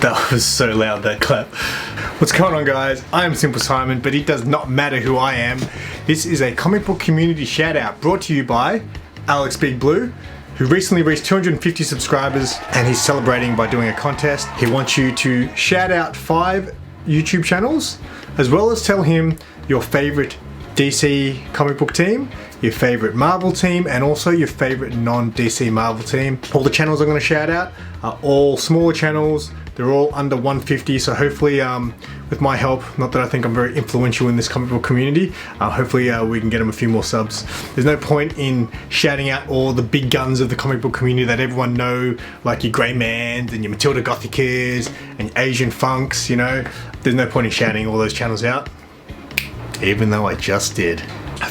That was so loud, that clap. What's going on, guys? I am Simple Simon, but it does not matter who I am. This is a comic book community shout out brought to you by ALEXBIGBLUE, who recently reached 250 subscribers, and he's celebrating by doing a contest. He wants you to shout out 5 YouTube channels, as well as tell him your favorite DC comic book team, your favorite Marvel team, and also your favorite non-DC Marvel team. All the channels I'm going to shout out are all smaller channels. They're all under 150, so hopefully with my help, not that I think I'm very influential in this comic book community, hopefully we can get them a few more subs. There's no point in shouting out all the big guns of the comic book community that everyone know, like your Grey Mans and your Matilda Gothicas and your Asian Funks, you know. There's no point in shouting all those channels out, even though I just did.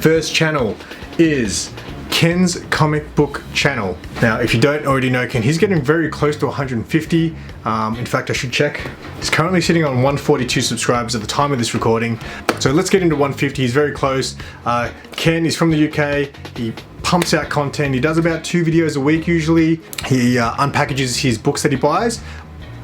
First channel is Ken's comic book channel. Now, if you don't already know Ken, he's getting very close to 150. In fact, I should check. He's currently sitting on 142 subscribers at the time of this recording. So let's get into 150. He's very close. Ken is from the UK. He pumps out content. He does about 2 videos a week usually. He unpackages his books that he buys.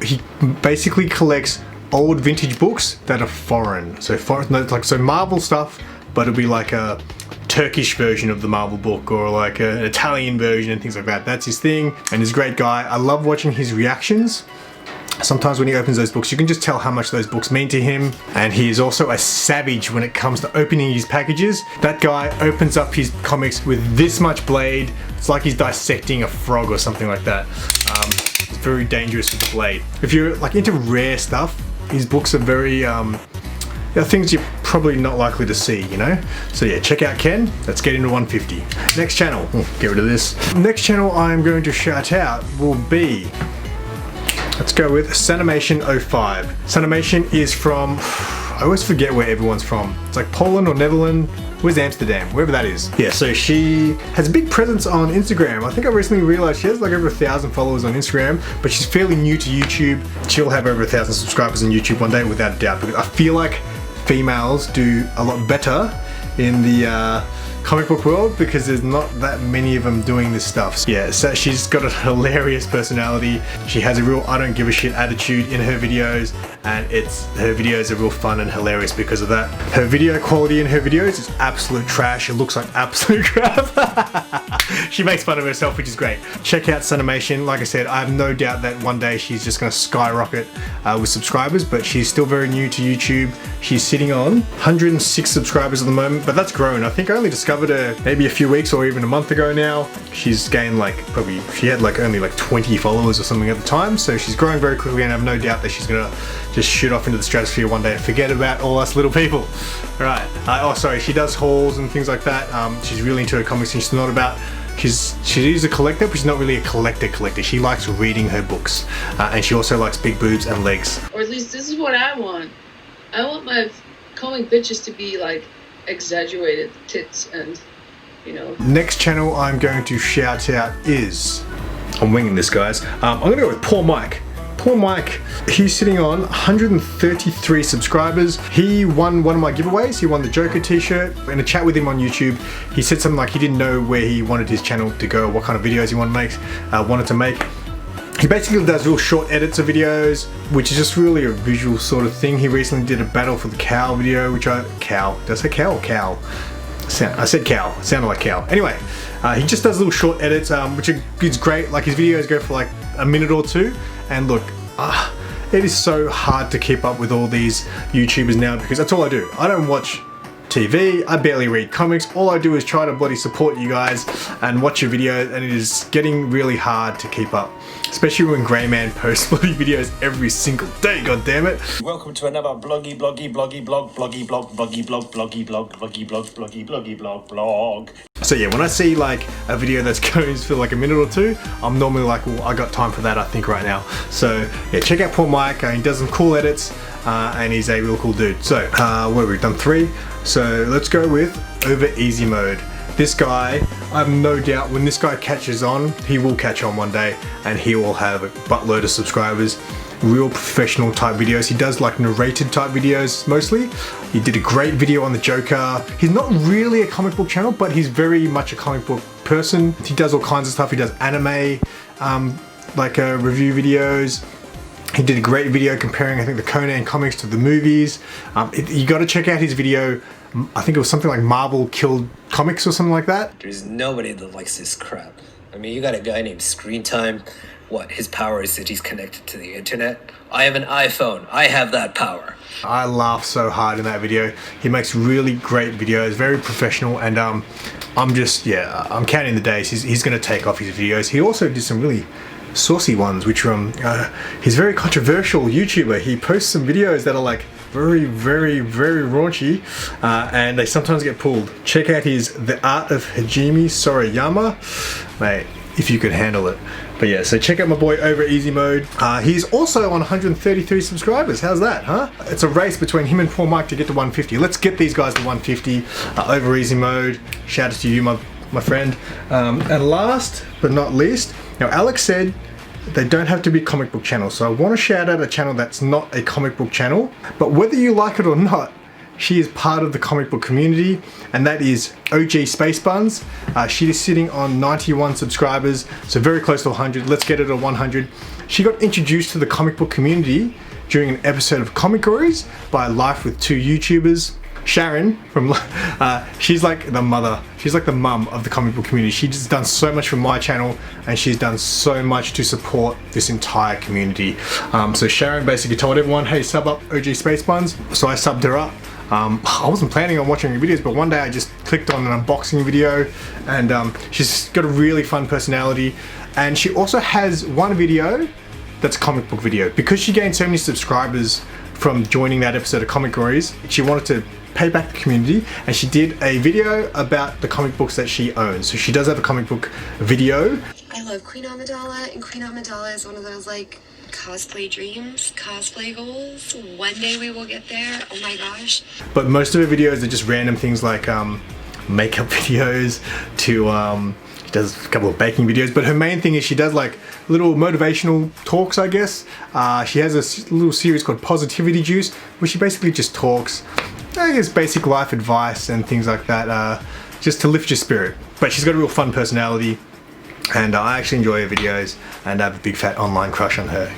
He basically collects old vintage books that are foreign. So so Marvel stuff, but it'll be like a Turkish version of the Marvel book, or like an Italian version and things like that. That's his thing, and he's a great guy. I love watching his reactions. Sometimes when he opens those books, you can just tell how much those books mean to him. And he is also a savage when it comes to opening his packages. That guy opens up his comics with this much blade. It's like he's dissecting a frog or something like that. It's very dangerous with the blade. If you're like into rare stuff, his books are very things you're probably not likely to see, you know? So yeah, check out Ken. Let's get into 150. Next channel, get rid of this. Next channel I'm going to shout out will be, let's go with Sanimation05. Sanimation is from, I always forget where everyone's from. It's like Poland or Netherlands. Where's Amsterdam? Wherever that is. Yeah, so she has a big presence on Instagram. I think I recently realized she has like over 1,000 followers on Instagram, but she's fairly new to YouTube. She'll have over 1,000 subscribers on YouTube one day without a doubt, because I feel like females do a lot better in the comic book world because there's not that many of them doing this stuff. So yeah, so she's got a hilarious personality. She has a real I don't give a shit attitude in her videos, and her videos are real fun and hilarious because of that. Her video quality in her videos is absolute trash. It looks like absolute crap. She makes fun of herself, which is great. Check out Sanimation. Like I said, I have no doubt that one day she's just going to skyrocket with subscribers, but she's still very new to YouTube. She's sitting on 106 subscribers at the moment, but that's grown. I think I only discovered her maybe a few weeks or even a month ago now. She's gained she had like only like 20 followers or something at the time, so she's growing very quickly, and I have no doubt that she's gonna just shoot off into the stratosphere one day and forget about all us little people. Alright, oh sorry, she does hauls and things like that. She's really into her comics, and she's not about, she is a collector, but she's not really a collector. She likes reading her books, and she also likes big boobs and legs. Or at least this is what I want. I want my comic bitches to be like exaggerated tits and, you know. Next channel I'm going to shout out is, I'm winging this, guys. I'm gonna go with Poor Mike. Poor Mike, he's sitting on 133 subscribers. He won one of my giveaways. He won the Joker t-shirt. In a chat with him on YouTube, he said something like he didn't know where he wanted his channel to go, what kind of videos he wanted to make. He basically does real short edits of videos, which is just really a visual sort of thing. He recently did a Battle for the Cow video, which did I say cow or cow? I said cow, it sounded like cow. Anyway, he just does little short edits, which is great. Like his videos go for like a minute or 2, and look, it is so hard to keep up with all these YouTubers now, because that's all I do. I don't watch TV, I barely read comics. All I do is try to bloody support you guys and watch your videos, and it is getting really hard to keep up. Especially when Grey Man posts bloody videos every single day, god damn it. Welcome to another blog. So yeah, when I see like a video that's going for like a minute or 2, I'm normally like, well, I got time for that, I think, right now. So yeah, check out Poor Mike. He does some cool edits, and he's a real cool dude. So we've done 3. So let's go with Over Easy Mode. This guy, I have no doubt when this guy catches on, he will catch on one day, and he will have a buttload of subscribers. Real professional type videos. He does like narrated type videos mostly. He did a great video on the Joker. He's not really a comic book channel, but he's very much a comic book person. He does all kinds of stuff. He does anime, review videos. He did a great video comparing, I think, the Conan comics to the movies. You got to check out his video. I think it was something like Marvel killed comics or something like that. There's nobody that likes this crap. I mean, you got a guy named Screen Time. What, his power is that he's connected to the internet? I have an iPhone. I have that power. I laughed so hard in that video. He makes really great videos, very professional, and I'm counting the days. He's going to take off his videos. He also did some really saucy ones, which he's a very controversial YouTuber. He posts some videos that are like very, very, very raunchy, and they sometimes get pulled. Check out his The Art of Hajime Sorayama, mate, if you could handle it. But yeah, so check out my boy over Easy Mode. He's also on 133 subscribers. How's that, huh? It's a race between him and Paul Mike to get to 150. Let's get these guys to 150. Over Easy Mode. Shout out to you, my friend. And last but not least, now Alex said they don't have to be comic book channels. So I want to shout out a channel that's not a comic book channel. But whether you like it or not, she is part of the comic book community, and that is OG Space Buns. She is sitting on 91 subscribers, so very close to 100. Let's get it to 100. She got introduced to the comic book community during an episode of Comic Gories by Life with Two YouTubers. Sharon from she's like the mother, she's like the mum of the comic book community. She's done so much for my channel, and she's done so much to support this entire community. So Sharon basically told everyone, hey, sub up OG Space Buns. So I subbed her up. I wasn't planning on watching her videos, but one day I just clicked on an unboxing video, and she's got a really fun personality. And she also has one video that's a comic book video. Because she gained so many subscribers from joining that episode of Comic Gories, she wanted to pay back the community, and she did a video about the comic books that she owns. So she does have a comic book video. I love Queen Amidala, and Queen Amidala is one of those like cosplay dreams, cosplay goals. One day we will get there. Oh my gosh. But most of her videos are just random things like makeup videos to she does a couple of baking videos, but her main thing is she does like little motivational talks, I guess. She has a little series called Positivity Juice, where she basically just talks, I guess, basic life advice and things like that, just to lift your spirit. But she's got a real fun personality, and I actually enjoy her videos, and I have a big fat online crush on her.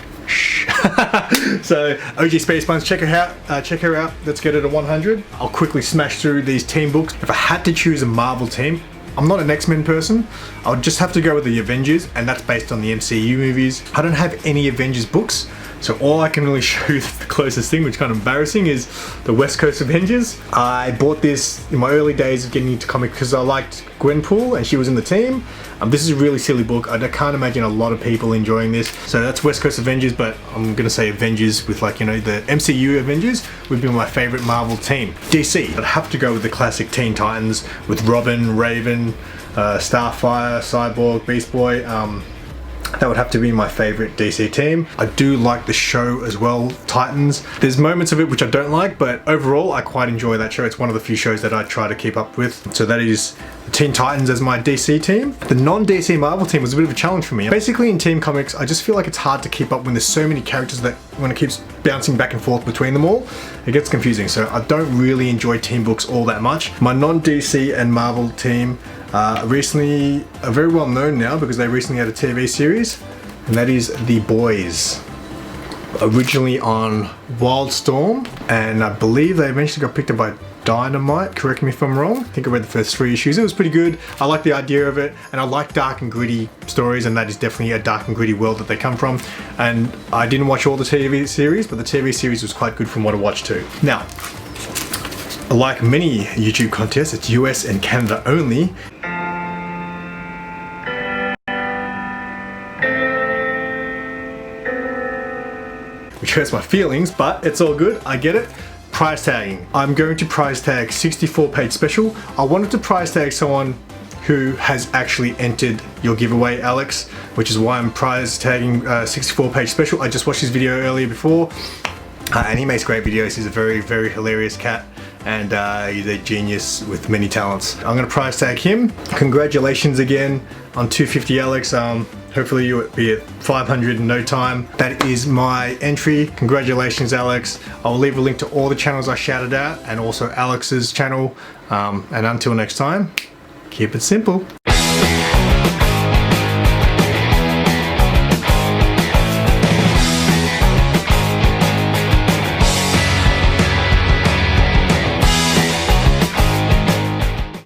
So OG Space Buns, check her out. Let's get her to 100. I'll quickly smash through these team books. If I had to choose a Marvel team, I'm not an X-Men person. I would just have to go with the Avengers, and that's based on the MCU movies. I don't have any Avengers books, so all I can really show you the closest thing, which is kind of embarrassing, is the West Coast Avengers. I bought this in my early days of getting into comics because I liked Gwenpool and she was in the team. This is a really silly book. I can't imagine a lot of people enjoying this. So that's West Coast Avengers, but I'm gonna say Avengers with, like, you know, the MCU Avengers would be my favorite Marvel team. DC, I'd have to go with the classic Teen Titans with Robin, Raven, Starfire, Cyborg, Beast Boy. That would have to be my favorite DC team. I do like the show as well, Titans. There's moments of it which I don't like, but overall I quite enjoy that show. It's one of the few shows that I try to keep up with. So that is Teen Titans as my DC team. The non-DC Marvel team was a bit of a challenge for me. Basically in team comics, I just feel like it's hard to keep up when there's so many characters that when it keeps bouncing back and forth between them all, it gets confusing. So I don't really enjoy team books all that much. My non-DC and Marvel team recently are very well known now because they recently had a TV series, and that is The Boys. Originally on Wildstorm, and I believe they eventually got picked up by Dynamite, correct me if I'm wrong. I think I read the first 3 issues. It was pretty good. I like the idea of it, and I like dark and gritty stories, and that is definitely a dark and gritty world that they come from. And I didn't watch all the TV series, but the TV series was quite good from what I watched too. Now, like many YouTube contests, it's US and Canada only. Which hurts my feelings, but it's all good, I get it. Prize tagging. I'm going to prize tag 64-page special. I wanted to prize tag someone who has actually entered your giveaway, Alex, which is why I'm prize tagging 64-page special. I just watched his video earlier before, and he makes great videos. He's a very, very hilarious cat, and he's a genius with many talents. I'm gonna prize tag him. Congratulations again on 250, Alex. Hopefully you'll be at 500 in no time. That is my entry. Congratulations, Alex. I'll leave a link to all the channels I shouted out and also Alex's channel. And until next time, keep it simple.